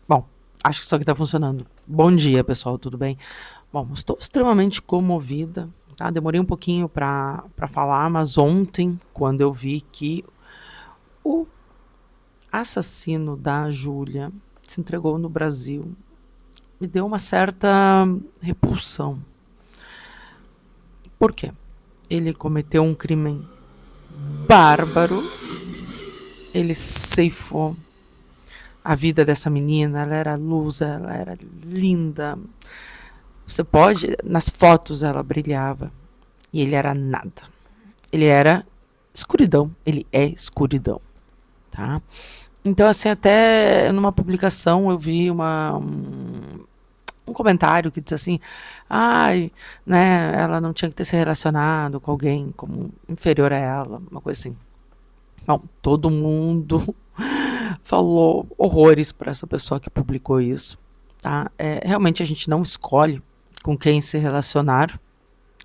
Bom, acho que isso aqui tá funcionando. Bom dia, pessoal, tudo bem? Bom, estou extremamente comovida, tá? Demorei um pouquinho para falar, mas ontem, quando eu vi que o assassino da Júlia se entregou no Brasil, me deu uma certa repulsão. Por quê? Ele cometeu um crime bárbaro, ele ceifou a vida dessa menina, ela era luz, ela era linda. Você pode, nas fotos ela brilhava e ele era nada. Ele era escuridão, ele é escuridão, tá? Então, assim, até numa publicação eu vi um comentário que diz assim, ai, né, ela não tinha que ter se relacionado com alguém como inferior a ela, uma coisa assim. Bom, todo mundo falou horrores para essa pessoa que publicou isso, tá? Realmente a gente não escolhe com quem se relacionar,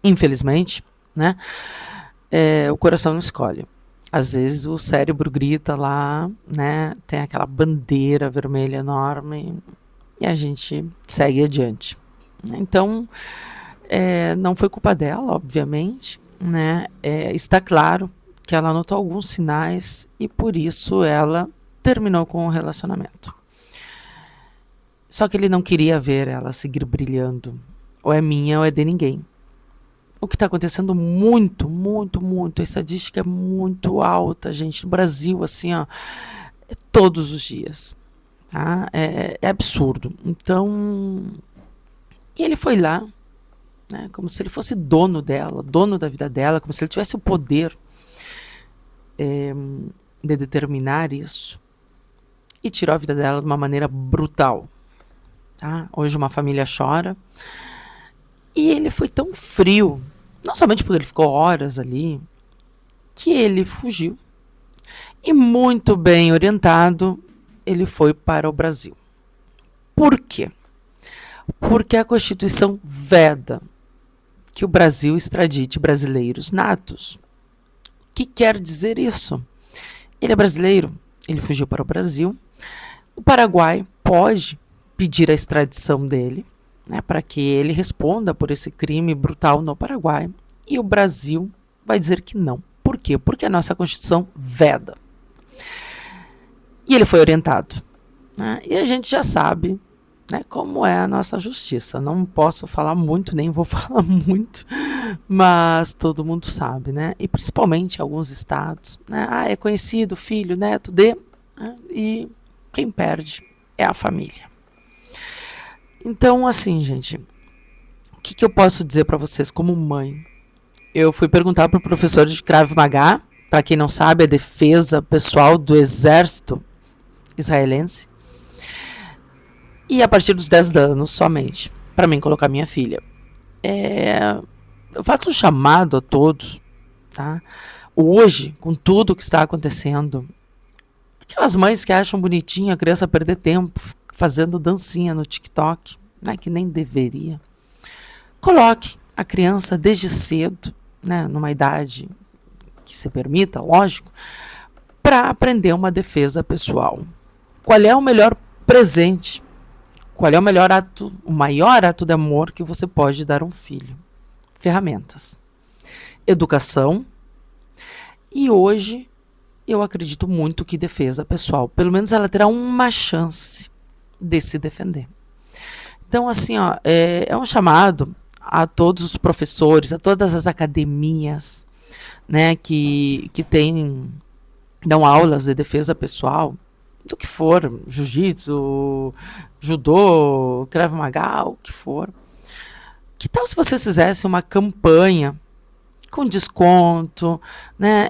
infelizmente, né? O coração não escolhe. Às vezes o cérebro grita lá, né? Tem aquela bandeira vermelha enorme e a gente segue adiante. Então, não foi culpa dela, obviamente, né? Está claro que ela notou alguns sinais e por isso ela terminou com o relacionamento. Só que ele não queria ver ela seguir brilhando. Ou é minha ou é de ninguém. O que está acontecendo muito, muito, muito, a estadística é muito alta, gente, no Brasil, assim, ó, todos os dias, tá? É absurdo. Então, e ele foi lá, né, como se ele fosse dono dela, dono da vida dela, como se ele tivesse o poder de determinar isso, e tirou a vida dela de uma maneira brutal, tá? Hoje uma família chora, e ele foi tão frio, não somente porque ele ficou horas ali, que ele fugiu. E muito bem orientado, ele foi para o Brasil. Por quê? Porque a Constituição veda que o Brasil extradite brasileiros natos. O que quer dizer isso? Ele é brasileiro, ele fugiu para o Brasil. O Paraguai pode pedir a extradição dele, né, para que ele responda por esse crime brutal no Paraguai. E o Brasil vai dizer que não. Por quê? Porque a nossa Constituição veda. E ele foi orientado, né? E a gente já sabe, né, como é a nossa justiça. Não posso falar muito, nem vou falar muito, mas todo mundo sabe, né? E principalmente alguns estados, né? É conhecido, filho, neto de, né? E quem perde é a família. Então, assim, gente, o que eu posso dizer para vocês como mãe? Eu fui perguntar para o professor de Krav Maga, para quem não sabe, a defesa pessoal do exército israelense. E a partir dos 10 anos somente, para mim colocar minha filha. Eu faço um chamado a todos, tá? Hoje, com tudo que está acontecendo, aquelas mães que acham bonitinho a criança perder tempo fazendo dancinha no TikTok, né, que nem deveria. Coloque a criança desde cedo, né, numa idade que se permita, lógico, para aprender uma defesa pessoal. Qual é o melhor presente? Qual é o melhor ato, o maior ato de amor que você pode dar a um filho? Ferramentas. Educação. E hoje eu acredito muito que defesa pessoal, pelo menos ela terá uma chance de se defender. Então, assim, ó, é um chamado a todos os professores, a todas as academias, né, que dão aulas de defesa pessoal, do que for, jiu-jitsu, judô, krav maga, o que for. Que tal se vocês fizessem uma campanha com desconto, né,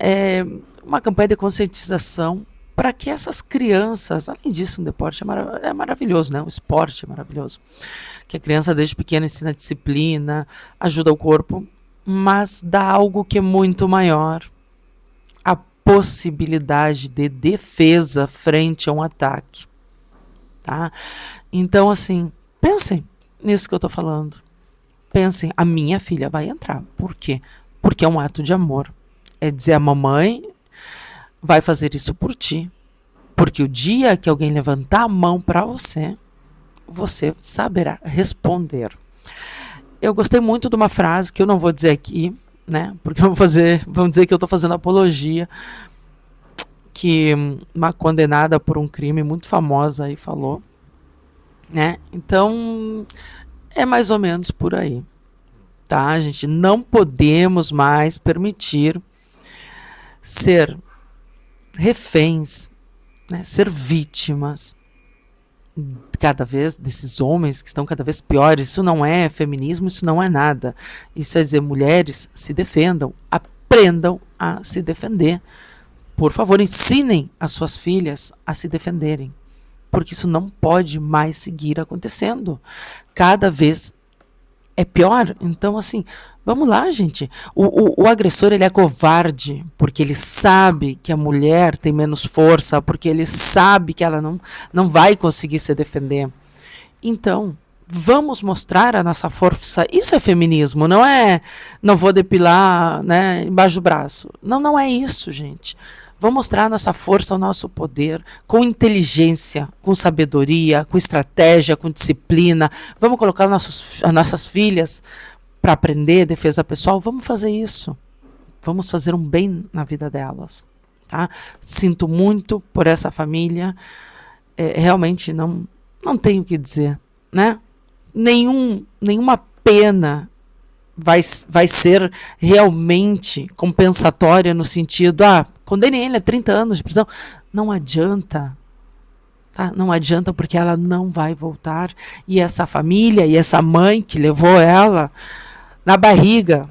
uma campanha de conscientização para que essas crianças, além disso, um deporte é maravilhoso, né? O esporte é maravilhoso. Que a criança desde pequena ensina disciplina, ajuda o corpo, mas dá algo que é muito maior. A possibilidade de defesa frente a um ataque. Tá? Então, assim, pensem nisso que eu tô falando. Pensem, a minha filha vai entrar. Por quê? Porque é um ato de amor. É dizer a mamãe vai fazer isso por ti. Porque o dia que alguém levantar a mão para você, você saberá responder. Eu gostei muito de uma frase que eu não vou dizer aqui, né? Porque vão dizer que eu estou fazendo apologia, que uma condenada por um crime muito famosa aí falou, né? Então, é mais ou menos por aí, tá, gente? Não podemos mais permitir ser reféns, né? Ser vítimas cada vez desses homens que estão cada vez piores. Isso não é feminismo, isso não é nada. Isso é dizer, mulheres, se defendam, aprendam a se defender. Por favor, ensinem as suas filhas a se defenderem, porque isso não pode mais seguir acontecendo. Cada vez é pior. Então, assim, vamos lá, gente. O agressor, ele é covarde, porque ele sabe que a mulher tem menos força, porque ele sabe que ela não vai conseguir se defender. Então, vamos mostrar a nossa força. Isso é feminismo, não é não vou depilar, né, embaixo do braço. Não, não é isso, gente. Vamos mostrar a nossa força, o nosso poder, com inteligência, com sabedoria, com estratégia, com disciplina. Vamos colocar as nossas filhas para aprender defesa pessoal. Vamos fazer isso. Vamos fazer um bem na vida delas. Tá? Sinto muito por essa família. Realmente não tenho o que dizer, né? Nenhuma pena vai ser realmente compensatória no sentido, condene ele a 30 anos de prisão. Não adianta, tá? Não adianta, porque ela não vai voltar. E essa família e essa mãe que levou ela na barriga,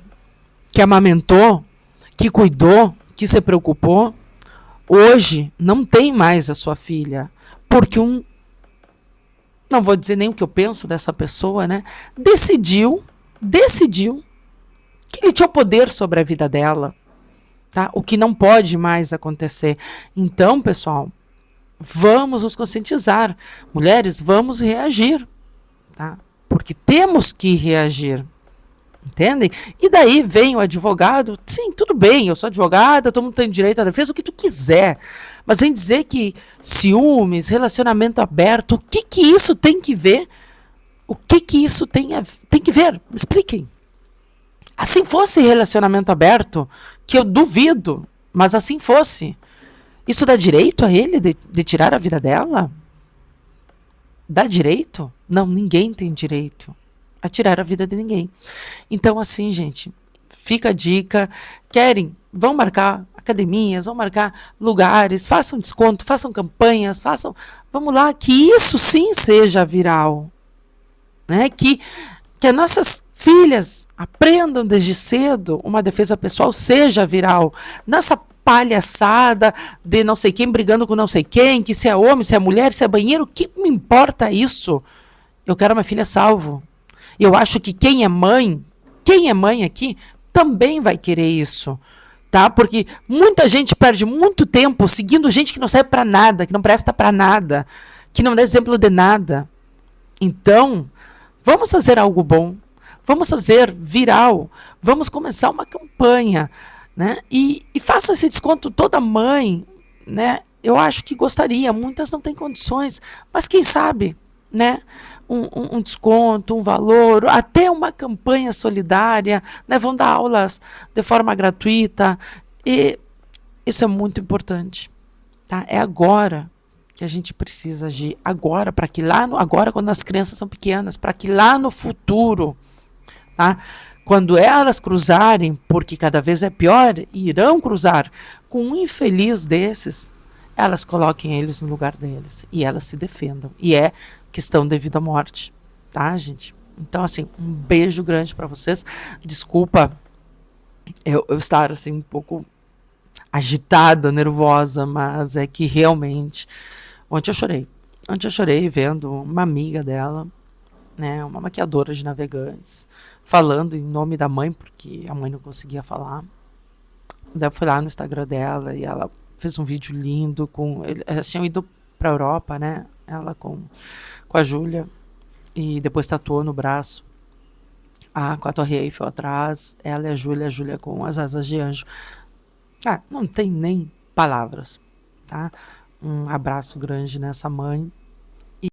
que amamentou, que cuidou, que se preocupou, hoje não tem mais a sua filha, porque não vou dizer nem o que eu penso dessa pessoa, né? Decidiu que ele tinha o poder sobre a vida dela, tá? O que não pode mais acontecer. Então, pessoal, vamos nos conscientizar. Mulheres, vamos reagir, tá? Porque temos que reagir. Entendem? E daí vem o advogado, sim, tudo bem, eu sou advogada, todo mundo tem direito à defesa, o que tu quiser. Mas vem dizer que ciúmes, relacionamento aberto, o que isso tem que ver? O que isso tem que ver? Me expliquem. Assim fosse relacionamento aberto, que eu duvido, mas assim fosse, isso dá direito a ele de tirar a vida dela? Dá direito? Não, ninguém tem direito a tirar a vida de ninguém. Então, assim, gente, fica a dica. Vão marcar academias, vão marcar lugares, façam desconto, façam campanhas, vamos lá, que isso sim seja viral, né? Que as nossas filhas aprendam desde cedo uma defesa pessoal, seja viral. Nessa palhaçada de não sei quem brigando com não sei quem, que se é homem, se é mulher, se é banheiro, o que me importa isso? Eu quero uma filha salvo. Eu acho que quem é mãe aqui, também vai querer isso, tá? Porque muita gente perde muito tempo seguindo gente que não serve para nada, que não presta para nada, que não dá exemplo de nada. Então, vamos fazer algo bom, vamos fazer viral, vamos começar uma campanha, né? E façam esse desconto. Toda mãe, né? Eu acho que gostaria, muitas não têm condições, mas quem sabe, né? Um desconto, um valor, até uma campanha solidária, né? Vão dar aulas de forma gratuita, e isso é muito importante, tá? É agora que a gente precisa agir, agora, para que agora quando as crianças são pequenas, para que lá no futuro, tá? Quando elas cruzarem, porque cada vez é pior, irão cruzar com um infeliz desses, elas coloquem eles no lugar deles e elas se defendam. E é questão de vida ou morte, tá, gente? Então, assim, um beijo grande para vocês. Desculpa eu estar, assim, um pouco agitada, nervosa, mas é que realmente... Ontem eu chorei vendo uma amiga dela, né, uma maquiadora de Navegantes, falando em nome da mãe, porque a mãe não conseguia falar. Daí eu fui lá no Instagram dela e ela fez um vídeo lindo elas tinham ido pra Europa, né? Ela com a Júlia, e depois tatuou no braço com a Torre Eiffel atrás, ela e a Júlia com as asas de anjo. Não tem nem palavras, tá? Um abraço grande nessa mãe.